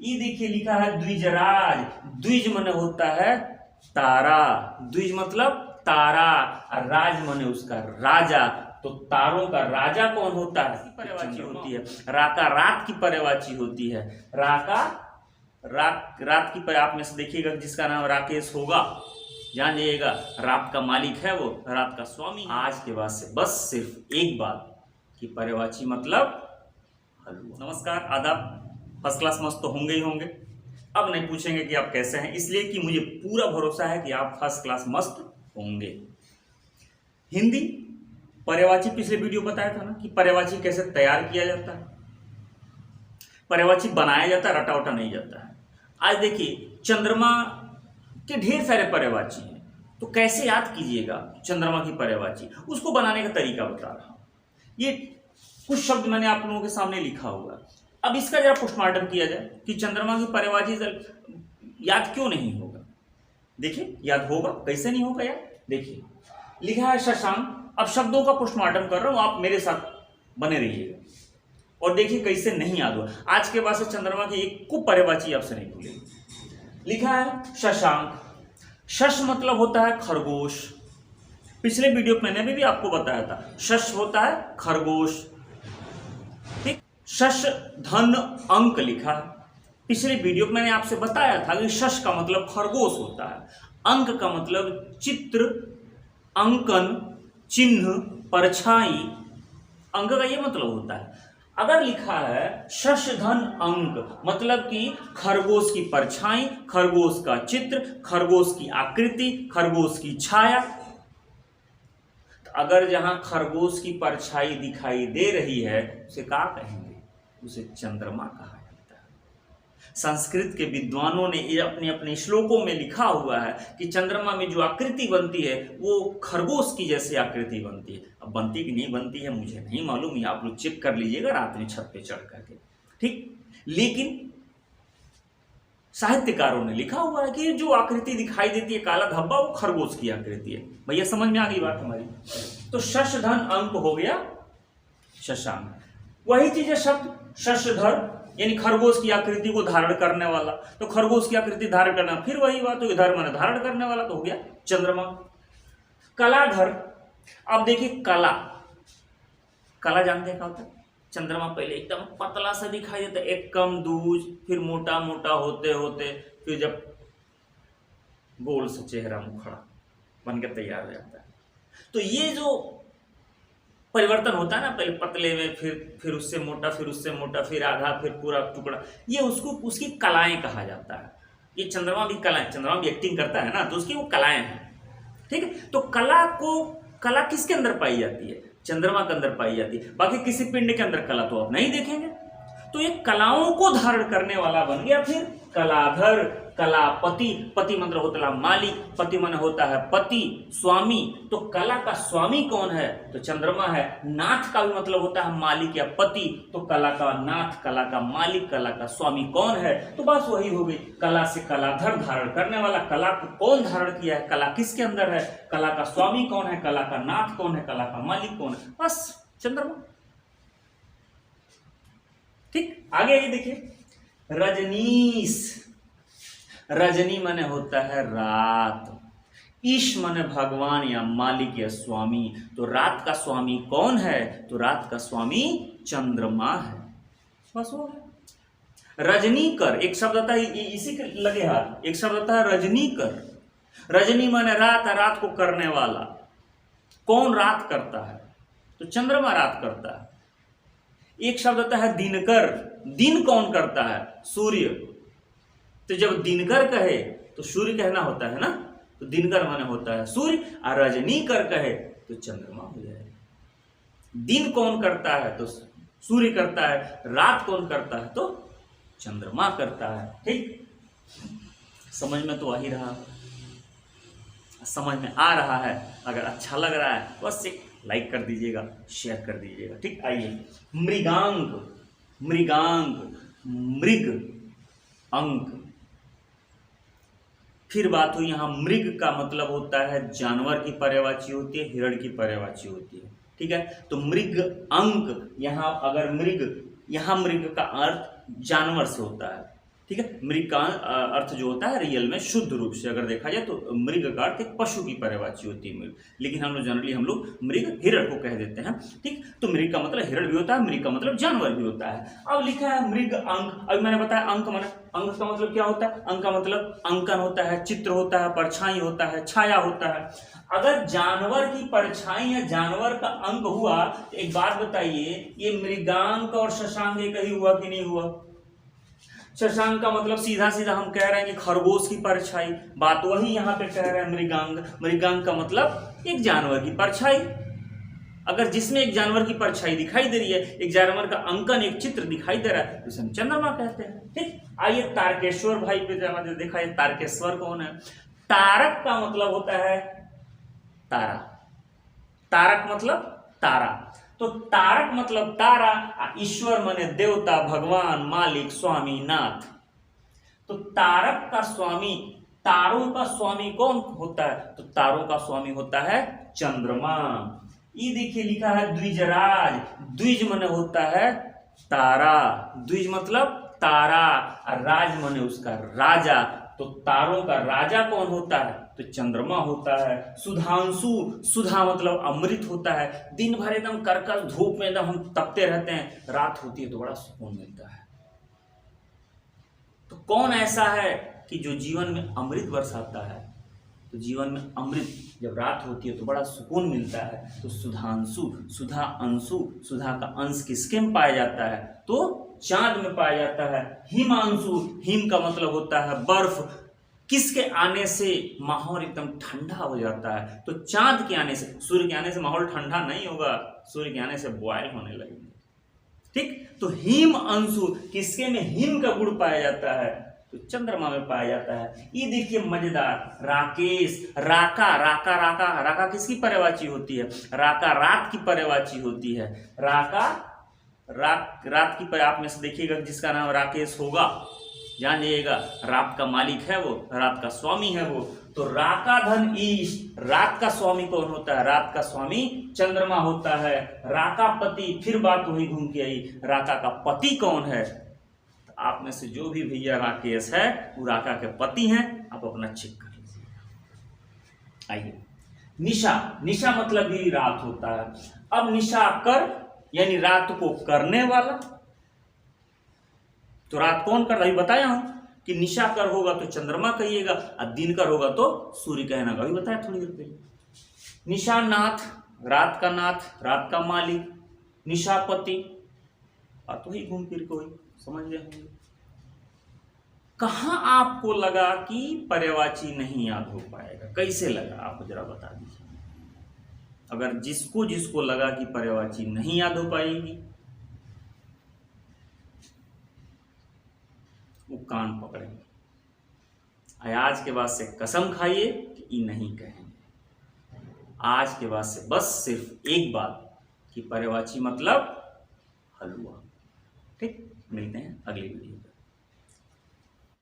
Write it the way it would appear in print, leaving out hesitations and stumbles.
ये देखिए लिखा है द्विजराज। द्विज माने होता है तारा, द्विज मतलब तारा, और राज माने उसका राजा। तो तारों का राजा कौन होता है? पर्यायवाची होती है। राका रात की पर्यायवाची होती है। राका रात की आप में से देखिएगा जिसका नाम राकेश होगा, जान जाइएगा रात का मालिक है वो, रात का स्वामी। आज के बाद से बस सिर्फ एक बात कि पर्यायवाची मतलब हलवा। नमस्कार, आदाब, फर्स्ट क्लास मस्त तो होंगे ही होंगे। अब नहीं पूछेंगे कि आप कैसे हैं, इसलिए कि मुझे पूरा भरोसा है कि आप फर्स्ट क्लास मस्त होंगे। हिंदी पर्यायवाची पिछले वीडियो बताया था ना कि पर्यायवाची कैसे तैयार किया जाता है, पर्यायवाची बनाया जाता है, रटा उटा नहीं जाता है। आज देखिए चंद्रमा के ढेर सारे पर्यायवाची हैं, तो कैसे याद कीजिएगा चंद्रमा की पर्यायवाची, उसको बनाने का तरीका बता रहा हूं। ये कुछ शब्द मैंने आप लोगों के सामने लिखा हुआ है। अब इसका जरा पोस्टमार्टम किया जाए कि चंद्रमा की पर्यायवाची याद क्यों नहीं होगा। देखिए याद होगा, कैसे नहीं होगा याद। देखिए लिखा है शशांक। अब शब्दों का पोस्टमार्टम कर रहा हूं, आप मेरे साथ बने रहिएगा और देखिए कैसे नहीं याद हुआ। आज के बाद से चंद्रमा की एक को पर्यायवाची आपसे नहीं भूलेगी। लिखा है शशांक। शश मतलब होता है खरगोश। पिछले वीडियो में मैंने भी आपको बताया था, शश होता है खरगोश। ठीक, शश धन अंक लिखा है। पिछले वीडियो में मैंने आपसे बताया था कि शश का मतलब खरगोश होता है, अंक का मतलब चित्र, अंकन, चिन्ह, परछाई, अंक का ये मतलब होता है। अगर लिखा है शश धन अंक मतलब कि खरगोश की परछाई, खरगोश का चित्र, खरगोश की आकृति, खरगोश की छाया। तो अगर जहां खरगोश की परछाई दिखाई दे रही है उसे क्या कहेंगे? उसे चंद्रमा कहा जाता है। संस्कृत के विद्वानों ने ये अपने अपने श्लोकों में लिखा हुआ है कि चंद्रमा में जो आकृति बनती है वो खरगोश की जैसी आकृति बनती है। अब बनती कि नहीं बनती है मुझे नहीं मालूम, ये आप लोग चेक कर लीजिएगा रात में छत पे चढ़ करके। ठीक, लेकिन साहित्यकारों ने लिखा हुआ है कि जो आकृति दिखाई देती है काला धब्बा वो खरगोश की आकृति है। भैया समझ में आ गई बात हमारी? तो शशधन अंक हो गया शशांक। वही चीज है शब्द शशधर, यानी खरगोश की आकृति को धारण करने वाला। तो खरगोश की आकृति धारण करना, फिर वही बात हो, इधर मैंने धारण करने वाला, तो हो गया चंद्रमा। कलाधर। अब देखिए कला, कला जानते हैं क्या होता है? चंद्रमा पहले एकदम पतला सा दिखाई देता है, एक कम दूज, फिर मोटा मोटा होते होते फिर जब गोल सा चेहरा मुखड़ा बनकर तैयार हो जाता है। तो ये जो परिवर्तन होता है ना, पहले पतले में, फिर उससे मोटा, फिर उससे मोटा, फिर आधा, फिर पूरा टुकड़ा, ये उसको उसकी कलाएं कहा जाता है। ये चंद्रमा भी कलाएं, चंद्रमा भी एक्टिंग करता है ना, तो उसकी वो कलाएं हैं। ठीक है, तो कला किसके अंदर पाई जाती है? चंद्रमा के अंदर पाई जाती है। बाकी किसी पिंड के अंदर कला तो आप नहीं देखेंगे। तो ये कलाओं को धारण करने वाला बन गया फिर कलाधर। कलापति, पति मंत्र होता है मालिक, पति मन होता है पति, स्वामी। तो कला का स्वामी कौन है? तो चंद्रमा है। नाथ का भी मतलब होता है मालिक या पति, तो कला का नाथ, कला का मालिक, कला का स्वामी कौन है? तो बस वही हो गई, कला से कलाधर धारण करने वाला। कला को कौन धारण किया है? कला किसके अंदर है? कला का स्वामी कौन है? कला का नाथ कौन है? कला का मालिक कौन है? बस चंद्रमा। ठीक, आगे आइए देखिए रजनीश। रजनी माने होता है रात, ईश माने भगवान या मालिक या स्वामी। तो रात का स्वामी कौन है? तो रात का स्वामी चंद्रमा है। बस वो है। रजनीकर एक शब्द आता है, इसी के लगे हाथ, एक शब्द आता है रजनीकर। रजनी माने रात, रात को करने वाला। कौन रात करता है? तो चंद्रमा रात करता है। एक शब्द आता है दिनकर। दिन कौन करता है? सूर्य। तो जब दिनकर कहे तो सूर्य कहना होता है ना, तो दिनकर माने होता है सूर्य, और रजनीकर कहे तो चंद्रमा हो जाएगा। दिन कौन करता है? तो सूर्य करता है। रात कौन करता है? तो चंद्रमा करता है। ठीक, समझ में तो आ ही रहा, समझ में आ रहा है। अगर अच्छा लग रहा है बस एक लाइक कर दीजिएगा, शेयर कर दीजिएगा। ठीक, आइए मृगांक। मृगांक, मृग, अंक। फिर बात हुई यहाँ मृग का मतलब होता है जानवर की पर्यायवाची होती है, हिरण की पर्यायवाची होती है। ठीक है, तो मृग अंक, यहाँ अगर मृग, यहाँ मृग का अर्थ जानवर से होता है। ठीक है। मृग का अर्थ जो होता है रियल में शुद्ध रूप से अगर देखा जाए तो मृग का अर्थ एक पशु की पर्यायवाची होती है मृग, लेकिन हम लोग जनरली हम लोग मृग हिरण को कह देते हैं। ठीक, तो मृग का मतलब हिरण भी होता है, मृग का मतलब जानवर भी होता है। अब लिखा है मृग अंक। अभी मैंने बताया अंक माने, अंक का मतलब क्या होता है? अंक का मतलब अंकन होता है, चित्र होता है, परछाई होता है, छाया होता है। अगर जानवर की परछाई या जानवर का अंक हुआ तो एक बात बताइए, ये मृगांक और शशांक एक ही हुआ कि नहीं हुआ? शशांक का मतलब सीधा सीधा हम कह रहे हैं कि खरगोश की परछाई, बात वही यहाँ पे कह रहे हैं मृगांक। मृगांक का मतलब एक जानवर की परछाई। अगर जिसमें एक जानवर की परछाई दिखाई दे रही है, एक जानवर का अंकन, एक चित्र दिखाई दे रहा है, तो उसे हम चंद्रमा कहते हैं। ठीक, आइए तारकेश्वर भाई पे देखा है, तारकेश्वर कौन है? तारक का मतलब होता है तारा। तारक मतलब तारा, तो तारक मतलब तारा, ईश्वर माने देवता, भगवान, मालिक, स्वामी, नाथ। तो तारक का स्वामी, तारों का स्वामी कौन होता है? तो तारों का स्वामी होता है चंद्रमा। ये देखिए लिखा है द्विजराज। द्विज माने होता है तारा, द्विज मतलब तारा, और राज माने उसका राजा। तो तारों का राजा कौन होता है? तो चंद्रमा होता है। सुधांशु, सुधा मतलब अमृत होता है। दिन भर एकदम करकस धूप में एकदम हम तपते रहते हैं, रात होती है तो बड़ा सुकून मिलता है। तो कौन ऐसा है कि जो जीवन में अमृत बरसाता है? तो जीवन में अमृत जब रात होती है तो बड़ा सुकून मिलता है। तो सुधांशु, सुधा अंशु, सुधा का अंश किसके में पाया जाता है? तो चांद में पाया जाता है। हिमांशु, हिम का मतलब होता है बर्फ, किसके आने से माहौल एकदम ठंडा हो जाता है? तो चांद के आने से, सूर्य के आने से माहौल ठंडा नहीं होगा, सूर्य के आने से बॉयल होने लगेंगे। ठीक, तो हिम अंशु, किसके में हिम का गुण पाया जाता है? तो चंद्रमा में पाया जाता है। ये देखिए मजेदार, राकेश, राका, राका, राका, राका किसकी पर्यायवाची होती है? राका रात की पर्यायवाची होती है। राका रात की आप में से देखिएगा जिसका नाम राकेश होगा, जान जाइएगा रात का मालिक है वो, रात का स्वामी है वो। तो राका धन ईश, रात का स्वामी कौन होता है? रात का स्वामी चंद्रमा होता है। राका पति, फिर बात वही घूम के आई, राका का पति कौन है? तो आप में से जो भी भैया राकेश है वो राका के पति हैं, आप अपना चेक कर लीजिए। आइए निशा, निशा मतलब भी रात होता है। अब निशा कर यानी रात को करने वाला, तो रात कौन कर रहा है बताया हूं कि निशा कर होगा तो चंद्रमा कहिएगा, और दिन कर होगा तो सूर्य कहना, अभी बताया थोड़ी देर पहले। निशानाथ, रात का नाथ, रात का मालिक, निशापति, और तो ही घूम फिर के वही समझ गए होंगे। कहां आपको लगा कि पर्यायवाची नहीं याद हो पाएगा? कैसे लगा आप जरा बता दीजिए। अगर जिसको जिसको लगा कि पर्यायवाची नहीं याद हो पाएगी वो कान पकड़ेंगे। आज के बाद से कसम खाइए कि ये नहीं कहेंगे। आज के बाद से बस सिर्फ एक बात कि पर्यायवाची मतलब हलवा। ठीक, मिलते हैं अगली वीडियो में।